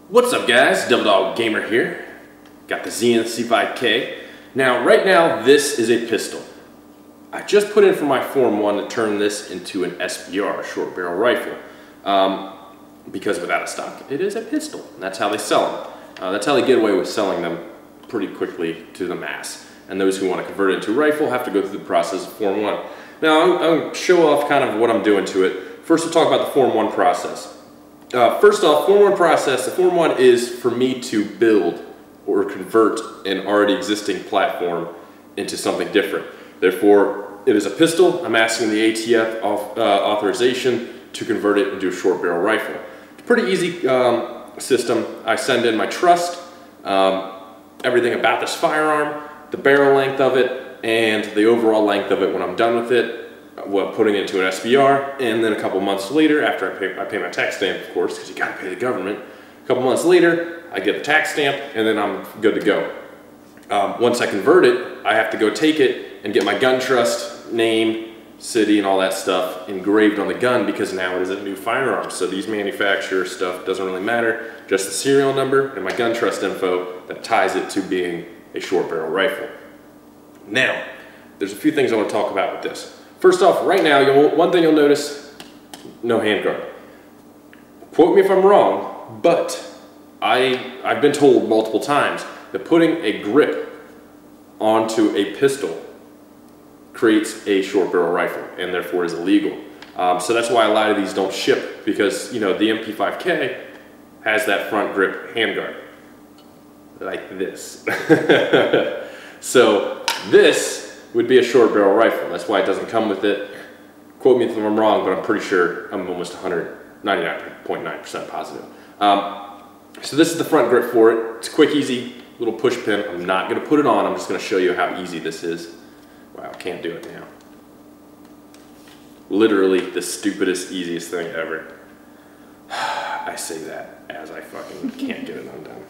What's up guys, Devil Dog Gamer here. Got the Zenith C5K. Now right now this is a pistol. I just put in for my Form 1 to turn this into an SBR, short barrel rifle. Because without a stock it is a pistol, and that's how they sell them. That's how they get away with selling them pretty quickly to the mass. And those who want to convert it into a rifle have to go through the process of Form 1. Now I'm going to show off kind of what I'm doing to it. First we'll talk about the Form 1 process. First off, Form 1 process, the Form 1 is for me to build or convert an already existing platform into something different. Therefore, it is a pistol. I'm asking the ATF authorization to convert it into a short barrel rifle. It's a pretty easy system. I send in my trust, everything about this firearm, the barrel length of it, and the overall length of it when I'm done with it. Putting it into an SBR, and then a couple months later, after I pay my tax stamp, of course, because you gotta pay the government. A couple months later, I get the tax stamp, and then I'm good to go. Once I convert it, I have to go take it and get my gun trust, name, city, and all that stuff engraved on the gun, because now it is a new firearm. So these manufacturer stuff doesn't really matter, just the serial number and my gun trust info that ties it to being a short barrel rifle. Now, there's a few things I want to talk about with this. First off, right now, one thing you'll notice, no handguard. Quote me if I'm wrong, but I've been told multiple times that putting a grip onto a pistol creates a short barrel rifle and therefore is illegal. So that's why a lot of these don't ship, because you know the MP5K has that front grip handguard, like this. So this would be a short barrel rifle. That's why it doesn't come with it. Quote me if I'm wrong, but I'm pretty sure, I'm almost 99.9% positive. So this is the front grip for it. It's quick, easy, little push pin. I'm not gonna put it on, I'm just gonna show you how easy this is. Wow, I can't do it now. Literally the stupidest, easiest thing ever. I say that as I fucking can't get it undone.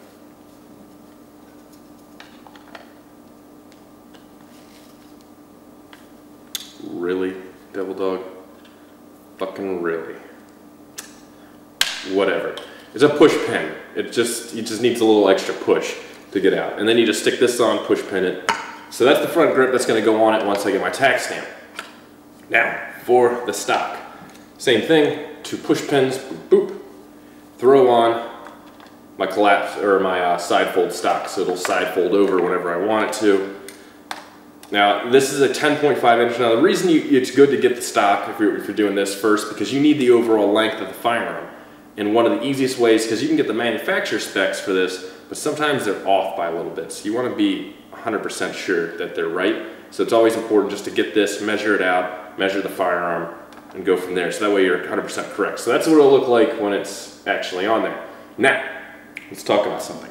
Really, Devil Dog? Fucking really? Whatever. It's a push pin. It just needs a little extra push to get out. And then you just stick this on, push pin it. So that's the front grip that's going to go on it once I get my tax stamp. Now, for the stock. Same thing, 2 push pins, boop, boop. Throw on my collapse, or my side fold stock, so it'll side fold over whenever I want it to. Now, this is a 10.5 inch. Now, the reason it's good to get the stock if you're doing this first, because you need the overall length of the firearm. And one of the easiest ways, because you can get the manufacturer specs for this, but sometimes they're off by a little bit. So you want to be 100% sure that they're right. So it's always important just to get this, measure it out, measure the firearm, and go from there. So that way you're 100% correct. So that's what it'll look like when it's actually on there. Now, let's talk about something.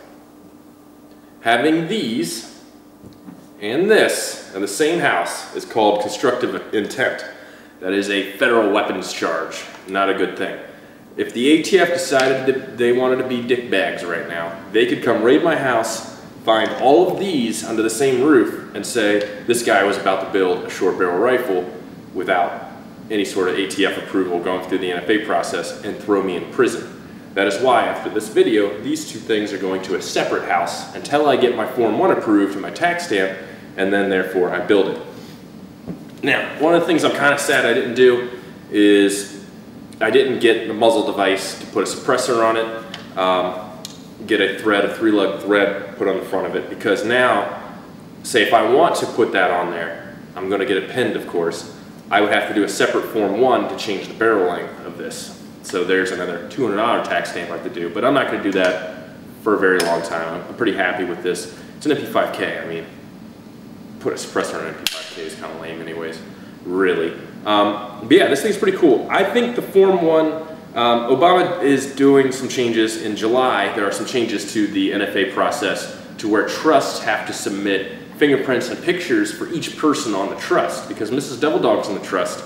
Having these and this in the same house is called constructive intent. That is a federal weapons charge. Not a good thing. If the ATF decided that they wanted to be dickbags right now, they could come raid my house, find all of these under the same roof, and say this guy was about to build a short barrel rifle without any sort of ATF approval going through the NFA process, and throw me in prison. That is why after this video, these two things are going to a separate house until I get my Form 1 approved and my tax stamp, and then therefore I build it. Now, one of the things I'm kind of sad I didn't do is I didn't get the muzzle device to put a suppressor on it, get a thread, a 3-lug thread put on the front of it, because now, say if I want to put that on there, I'm going to get it pinned of course, I would have to do a separate Form 1 to change the barrel length of this. So there's another $200 tax stamp I have to do, but I'm not going to do that for a very long time. I'm pretty happy with this. It's an MP5K, I mean, put a suppressor on an MP5K is kind of lame anyways, really. But yeah, this thing's pretty cool. I think the Form 1, Obama is doing some changes in July. There are some changes to the NFA process to where trusts have to submit fingerprints and pictures for each person on the trust, because Mrs. Devil Dog's in the trust.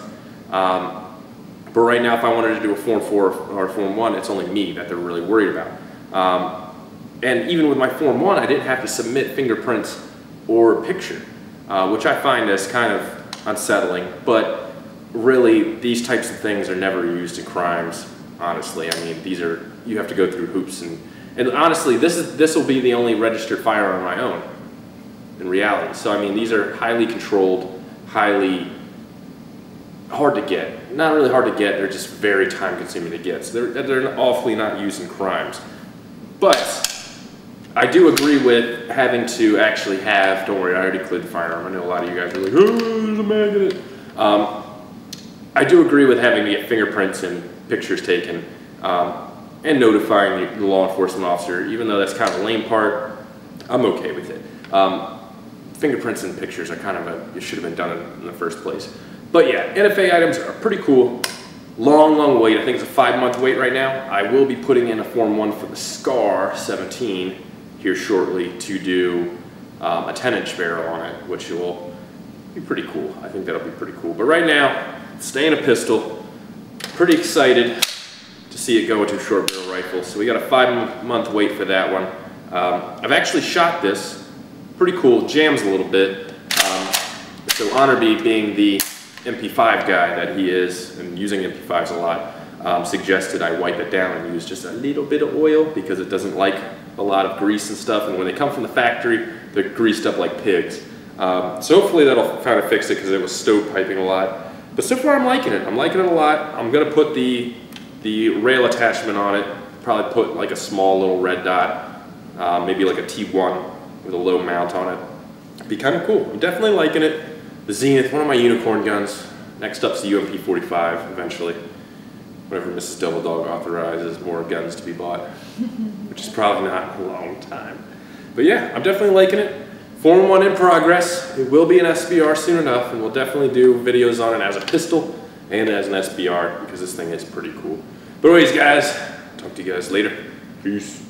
But right now, if I wanted to do a Form 4 or Form 1, it's only me that they're really worried about. And even with my Form 1, I didn't have to submit fingerprints or a picture, which I find is kind of unsettling. But really, these types of things are never used in crimes, honestly. I mean, you have to go through hoops and And honestly, this will be the only registered firearm I own in reality. So I mean, these are highly controlled, highly hard to get. Not really hard to get, they're just very time consuming to get. So they're awfully not used in crimes. But I do agree with having to actually have, don't worry, I already cleared the firearm. I know a lot of you guys are like, oh, there's a magnet. I do agree with having to get fingerprints and pictures taken and notifying the law enforcement officer. Even though that's kind of the lame part, I'm okay with it. Fingerprints and pictures are kind of it should have been done in the first place. But yeah, NFA items are pretty cool. Long wait. I think it's a 5-month wait right now. I will be putting in a Form 1 for the SCAR 17 here shortly to do a 10-inch barrel on it, which will be pretty cool. I think that'll be pretty cool. But right now, staying a pistol. Pretty excited to see it go into a short barrel rifle. So we got a 5-month wait for that one. I've actually shot this. Pretty cool. Jams a little bit. So Honorby, being the MP5 guy that he is, and using MP5s a lot, suggested I wipe it down and use just a little bit of oil because it doesn't like a lot of grease and stuff, and when they come from the factory, they're greased up like pigs. So hopefully that'll kind of fix it because it was stovepiping a lot. But so far I'm liking it. I'm liking it a lot. I'm going to put the rail attachment on it, probably put like a small little red dot, maybe like a T1 with a low mount on it. It'd be kind of cool. I'm definitely liking it. The Zenith, one of my unicorn guns. Next up's the MP5 eventually. Whenever Mrs. Double Dog authorizes more guns to be bought, which is probably not a long time. But yeah, I'm definitely liking it. Form 1 in progress. It will be an SBR soon enough, and we'll definitely do videos on it as a pistol and as an SBR because this thing is pretty cool. But anyways, guys, talk to you guys later. Peace.